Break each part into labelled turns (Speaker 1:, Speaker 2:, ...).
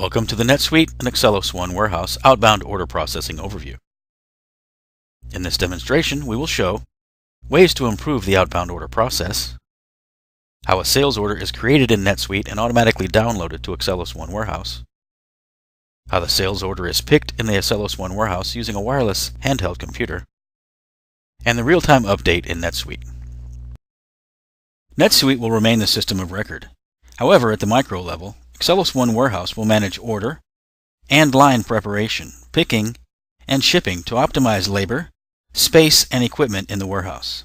Speaker 1: Welcome to the NetSuite and AccellosOne Warehouse Outbound Order Processing Overview. In this demonstration, we will show ways to improve the outbound order process, how a sales order is created in NetSuite and automatically downloaded to AccellosOne Warehouse, how the sales order is picked in the AccellosOne Warehouse using a wireless handheld computer, and the real-time update in NetSuite. NetSuite will remain the system of record. However, at the micro level, AccellosOne Warehouse will manage order and line preparation, picking, and shipping to optimize labor, space, and equipment in the warehouse.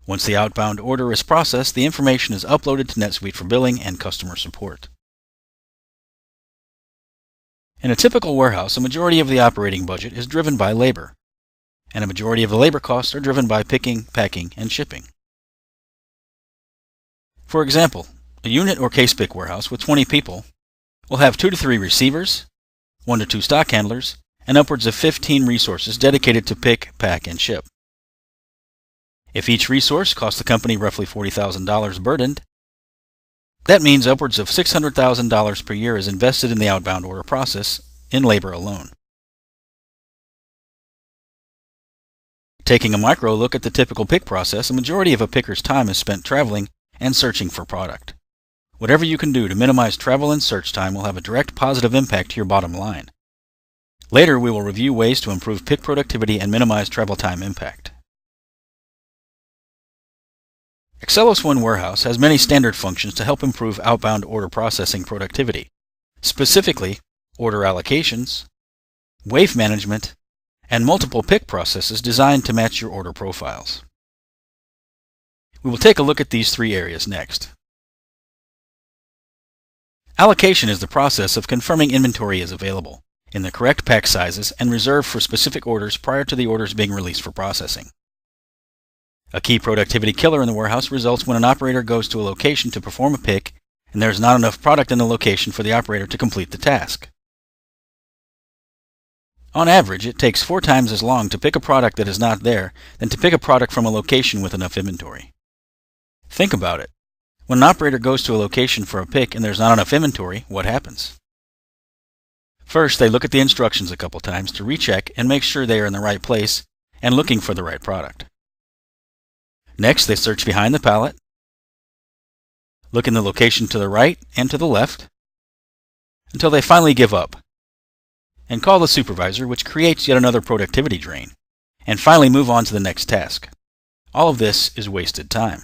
Speaker 1: Once the outbound order is processed, the information is uploaded to NetSuite for billing and customer support. In a typical warehouse, a majority of the operating budget is driven by labor, and a majority of the labor costs are driven by picking, packing, and shipping. For example, a unit or case pick warehouse with 20 people will have 2 to 3 receivers, 1 to 2 stock handlers, and upwards of 15 resources dedicated to pick, pack, and ship. If each resource costs the company roughly $40,000 burdened, that means upwards of $600,000 per year is invested in the outbound order process in labor alone. Taking a micro look at the typical pick process, a majority of a picker's time is spent traveling and searching for product. Whatever you can do to minimize travel and search time will have a direct positive impact to your bottom line. Later, we will review ways to improve pick productivity and minimize travel time impact. AccellosOne Warehouse has many standard functions to help improve outbound order processing productivity, specifically order allocations, wave management, and multiple pick processes designed to match your order profiles. We will take a look at these 3 areas next. Allocation is the process of confirming inventory is available in the correct pack sizes and reserved for specific orders prior to the orders being released for processing. A key productivity killer in the warehouse results when an operator goes to a location to perform a pick and there is not enough product in the location for the operator to complete the task. On average, it takes 4 times as long to pick a product that is not there than to pick a product from a location with enough inventory. Think about it. When an operator goes to a location for a pick and there's not enough inventory, what happens? First, they look at the instructions a couple times to recheck and make sure they are in the right place and looking for the right product. Next, they search behind the pallet, look in the location to the right and to the left, until they finally give up, and call the supervisor, which creates yet another productivity drain, and finally move on to the next task. All of this is wasted time.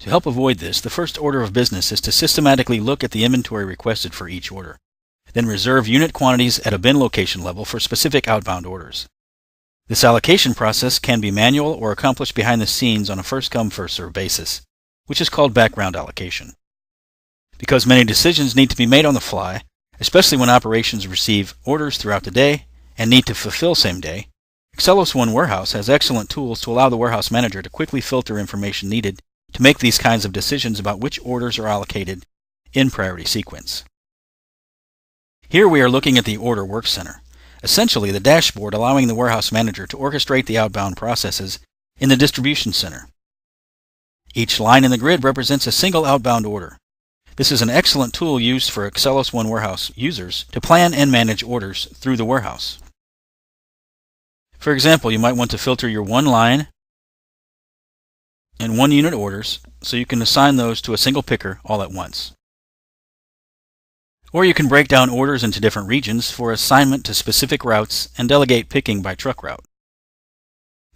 Speaker 1: To help avoid this, the first order of business is to systematically look at the inventory requested for each order, then reserve unit quantities at a bin location level for specific outbound orders. This allocation process can be manual or accomplished behind the scenes on a first-come, first-served basis, which is called background allocation. Because many decisions need to be made on the fly, especially when operations receive orders throughout the day and need to fulfill same day, AccellosOne Warehouse has excellent tools to allow the warehouse manager to quickly filter information needed to make these kinds of decisions about which orders are allocated in priority sequence. Here we are looking at the Order Work Center, essentially the dashboard allowing the warehouse manager to orchestrate the outbound processes in the distribution center. Each line in the grid represents a single outbound order. This is an excellent tool used for AccellosOne Warehouse users to plan and manage orders through the warehouse. For example, you might want to filter your 1 line and 1 unit orders so you can assign those to a single picker all at once. Or you can break down orders into different regions for assignment to specific routes and delegate picking by truck route.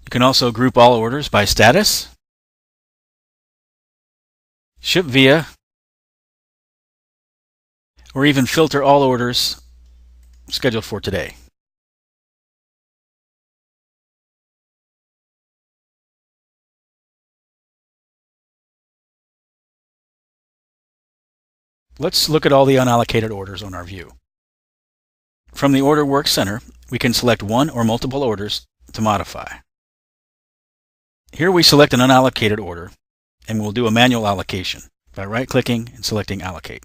Speaker 1: You can also group all orders by status, ship via, or even filter all orders scheduled for today. Let's look at all the unallocated orders on our view. From the Order Work Center, we can select 1 or multiple orders to modify. Here we select an unallocated order, and we'll do a manual allocation by right-clicking and selecting Allocate.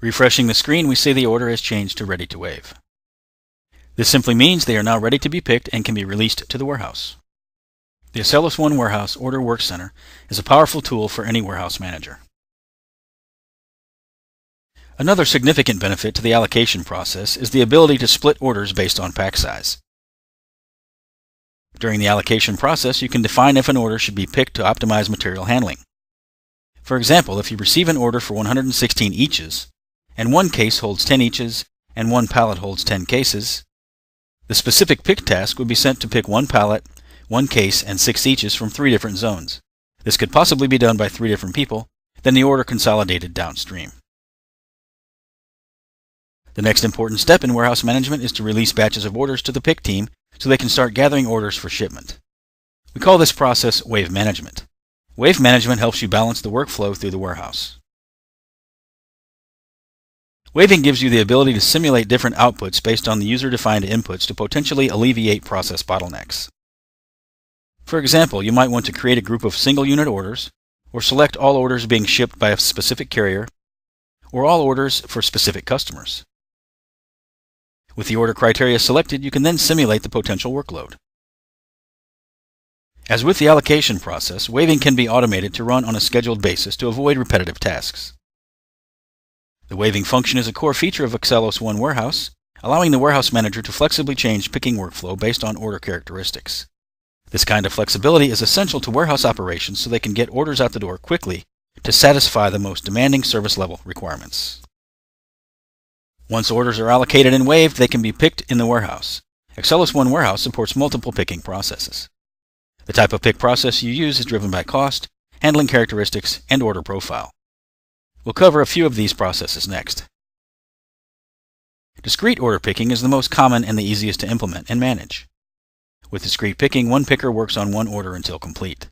Speaker 1: Refreshing the screen, we see the order has changed to Ready to Wave. This simply means they are now ready to be picked and can be released to the warehouse. The AccellosOne Warehouse Order Work Center is a powerful tool for any warehouse manager. Another significant benefit to the allocation process is the ability to split orders based on pack size. During the allocation process, you can define if an order should be picked to optimize material handling. For example, if you receive an order for 116 eaches, and one case holds 10 eaches, and one pallet holds 10 cases, the specific pick task would be sent to pick one pallet, one case, and 6 eaches from 3 different zones. This could possibly be done by 3 different people, then the order consolidated downstream. The next important step in warehouse management is to release batches of orders to the pick team so they can start gathering orders for shipment. We call this process wave management. Wave management helps you balance the workflow through the warehouse. Waving gives you the ability to simulate different outputs based on the user-defined inputs to potentially alleviate process bottlenecks. For example, you might want to create a group of single-unit orders, or select all orders being shipped by a specific carrier, or all orders for specific customers. With the order criteria selected, you can then simulate the potential workload. As with the allocation process, waving can be automated to run on a scheduled basis to avoid repetitive tasks. The waving function is a core feature of AccellosOne Warehouse, allowing the warehouse manager to flexibly change picking workflow based on order characteristics. This kind of flexibility is essential to warehouse operations so they can get orders out the door quickly to satisfy the most demanding service level requirements. Once orders are allocated and waved, they can be picked in the warehouse. AccellosOne Warehouse supports multiple picking processes. The type of pick process you use is driven by cost, handling characteristics, and order profile. We'll cover a few of these processes next. Discrete order picking is the most common and the easiest to implement and manage. With discrete picking, one picker works on one order until complete.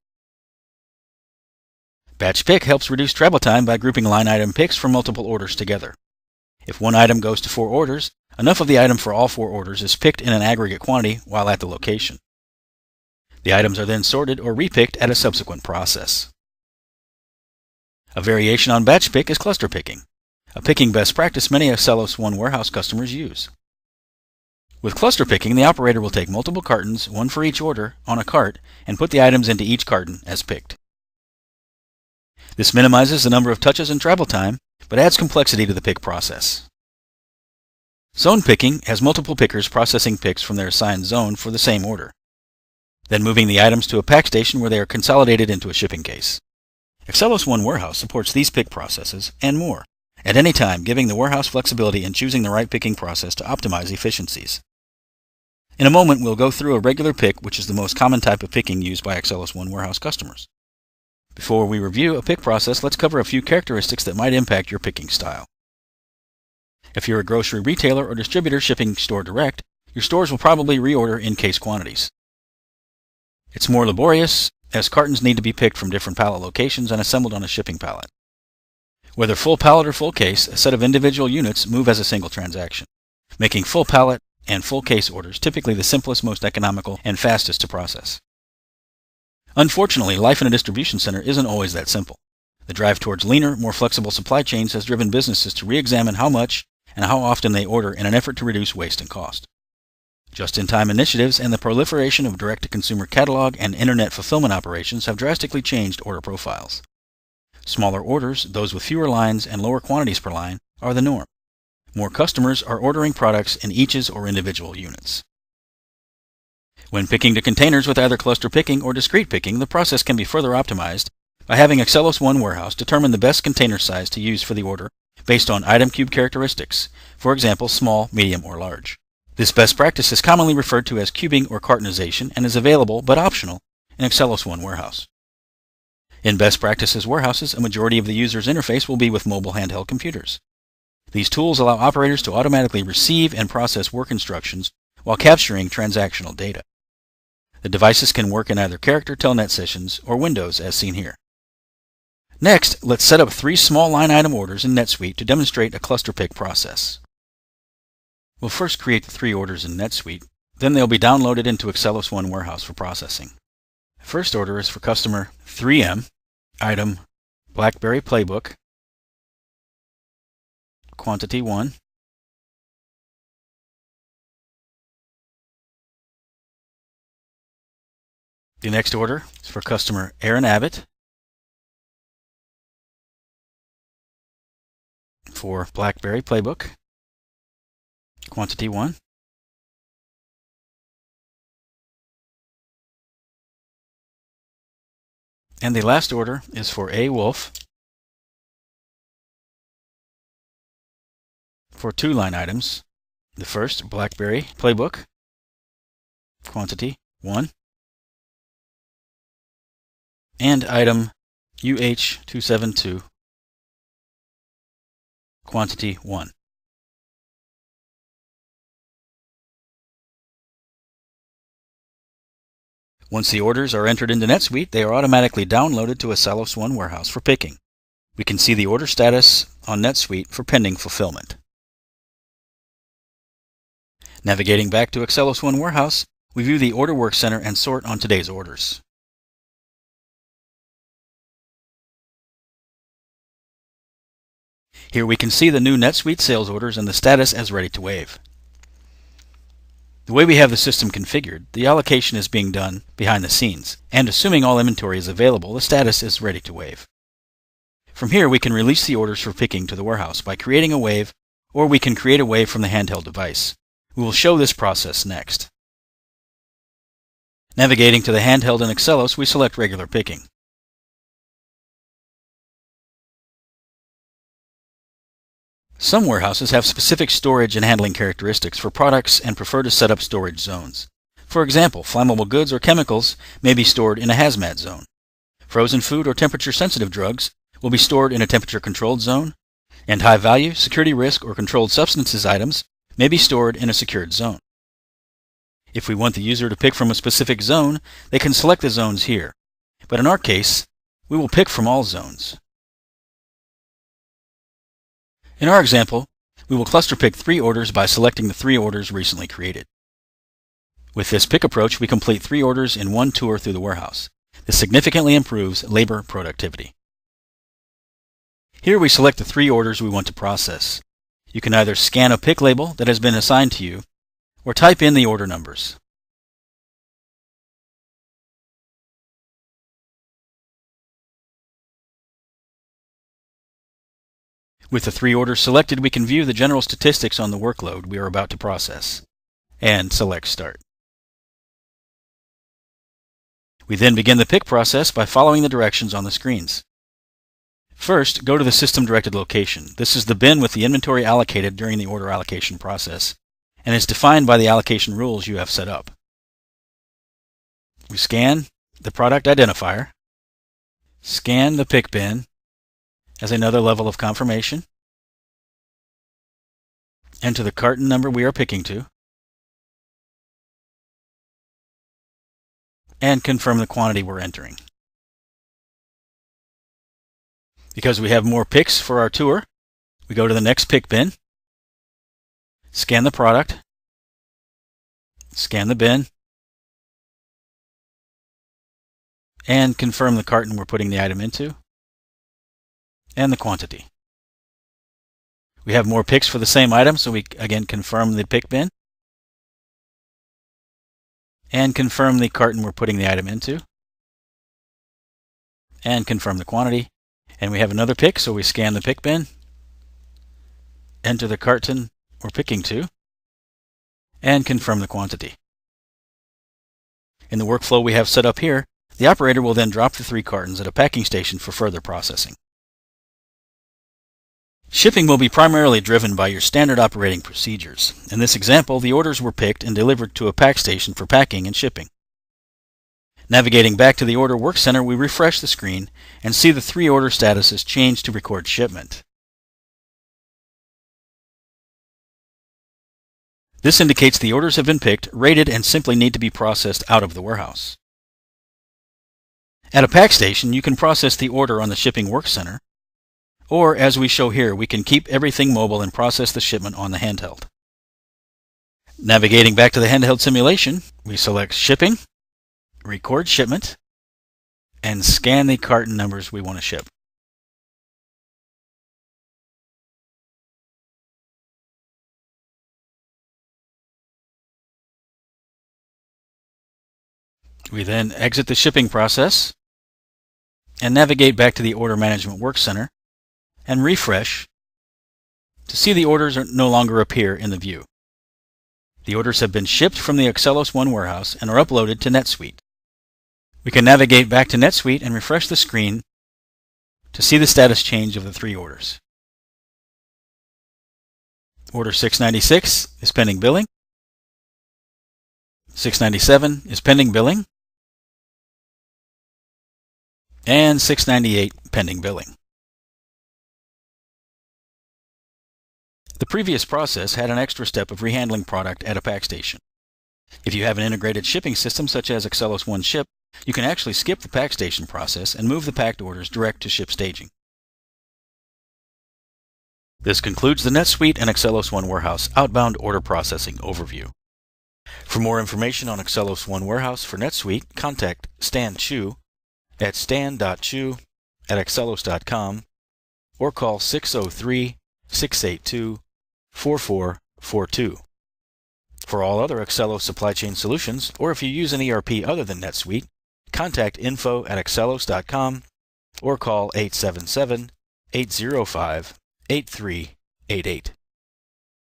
Speaker 1: Batch pick helps reduce travel time by grouping line item picks from multiple orders together. If one item goes to 4 orders, enough of the item for all 4 orders is picked in an aggregate quantity while at the location. The items are then sorted or repicked at a subsequent process. A variation on batch pick is cluster picking, a picking best practice many AccellosOne Warehouse customers use. With cluster picking, the operator will take multiple cartons, one for each order, on a cart and put the items into each carton as picked. This minimizes the number of touches and travel time, but adds complexity to the pick process. Zone picking has multiple pickers processing picks from their assigned zone for the same order, then moving the items to a pack station where they are consolidated into a shipping case. AccellosOne Warehouse supports these pick processes and more, at any time, giving the warehouse flexibility in choosing the right picking process to optimize efficiencies. In a moment, we'll go through a regular pick, which is the most common type of picking used by AccellosOne Warehouse customers. Before we review a pick process, let's cover a few characteristics that might impact your picking style. If you're a grocery retailer or distributor shipping store direct, your stores will probably reorder in case quantities. It's more laborious, as cartons need to be picked from different pallet locations and assembled on a shipping pallet. Whether full pallet or full case, a set of individual units move as a single transaction, making full pallet and full case orders typically the simplest, most economical, and fastest to process. Unfortunately, life in a distribution center isn't always that simple. The drive towards leaner, more flexible supply chains has driven businesses to re-examine how much and how often they order in an effort to reduce waste and cost. Just-in-time initiatives and the proliferation of direct-to-consumer catalog and internet fulfillment operations have drastically changed order profiles. Smaller orders, those with fewer lines and lower quantities per line, are the norm. More customers are ordering products in eaches or individual units. When picking to containers with either cluster picking or discrete picking, the process can be further optimized by having AccellosOne Warehouse determine the best container size to use for the order based on item cube characteristics, for example, small, medium, or large. This best practice is commonly referred to as cubing or cartonization and is available, but optional, in AccellosOne Warehouse. In best practices warehouses, a majority of the user's interface will be with mobile handheld computers. These tools allow operators to automatically receive and process work instructions while capturing transactional data. The devices can work in either character telnet sessions or Windows, as seen here. Next, let's set up 3 small line item orders in NetSuite to demonstrate a cluster pick process. We'll first create the 3 orders in NetSuite, then they'll be downloaded into AccellosOne Warehouse for processing. The first order is for customer 3M, item BlackBerry Playbook, quantity 1. The next order is for customer Aaron Abbott, for BlackBerry Playbook, quantity 1. And the last order is for A. Wolf for 2 line items. The first, BlackBerry Playbook, quantity 1. And item UH272, quantity 1. Once the orders are entered into NetSuite, they are automatically downloaded to AccellosOne Warehouse for picking. We can see the order status on NetSuite for pending fulfillment. Navigating back to AccellosOne Warehouse, we view the Order Work Center and sort on today's orders. Here we can see the new NetSuite sales orders and the status as ready to waive. The way we have the system configured, the allocation is being done behind the scenes, and assuming all inventory is available, the status is ready to waive. From here, we can release the orders for picking to the warehouse by creating a wave, or we can create a wave from the handheld device. We will show this process next. Navigating to the handheld in Accellos, we select regular picking. Some warehouses have specific storage and handling characteristics for products and prefer to set up storage zones. For example, flammable goods or chemicals may be stored in a hazmat zone. Frozen food or temperature-sensitive drugs will be stored in a temperature-controlled zone, and high-value, security risk, or controlled substances items may be stored in a secured zone. If we want the user to pick from a specific zone, they can select the zones here. But in our case, we will pick from all zones. In our example, we will cluster pick 3 orders by selecting the 3 orders recently created. With this pick approach, we complete 3 orders in one tour through the warehouse. This significantly improves labor productivity. Here we select the 3 orders we want to process. You can either scan a pick label that has been assigned to you, or type in the order numbers. With the 3 orders selected, we can view the general statistics on the workload we are about to process, and select Start. We then begin the pick process by following the directions on the screens. First, go to the system-directed location. This is the bin with the inventory allocated during the order allocation process, and is defined by the allocation rules you have set up. We scan the product identifier, scan the pick bin as another level of confirmation, enter the carton number we are picking to, and confirm the quantity we're entering. Because we have more picks for our tour, we go to the next pick bin, scan the product, scan the bin, and confirm the carton we're putting the item into, and the quantity. We have more picks for the same item, so we again confirm the pick bin, and confirm the carton we're putting the item into, and confirm the quantity. And we have another pick, so we scan the pick bin, enter the carton we're picking to, and confirm the quantity. In the workflow we have set up here, the operator will then drop the 3 cartons at a packing station for further processing. Shipping will be primarily driven by your standard operating procedures. In this example, the orders were picked and delivered to a pack station for packing and shipping. Navigating back to the Order Work Center, we refresh the screen and see the 3 order statuses changed to record shipment. This indicates the orders have been picked, rated, and simply need to be processed out of the warehouse. At a pack station, you can process the order on the Shipping Work Center, or as we show here, we can keep everything mobile and process the shipment on the handheld. Navigating back to the handheld simulation, we select Shipping, record shipment, and scan the carton numbers we want to ship. We then exit the shipping process and navigate back to the Order Management Work Center and refresh To see the orders no longer appear in the view. The orders have been shipped from the AccellosOne warehouse and are uploaded to NetSuite. We can navigate back to NetSuite and refresh the screen to see the status change of the 3 orders. Order 696 is pending billing. 697 is pending billing. And 698 pending billing. The previous process had an extra step of rehandling product at a pack station. If you have an integrated shipping system such as AccellosOne Ship, you can actually skip the pack station process and move the packed orders direct to ship staging. This concludes the NetSuite and AccellosOne Warehouse outbound order processing overview. For more information on AccellosOne Warehouse for NetSuite, contact Stan Chu at stan.chu@accellos.com or call 603-682-4442. For all other Accellos supply chain solutions, or if you use an ERP other than NetSuite, contact info@accellos.com or call 877-805-8388.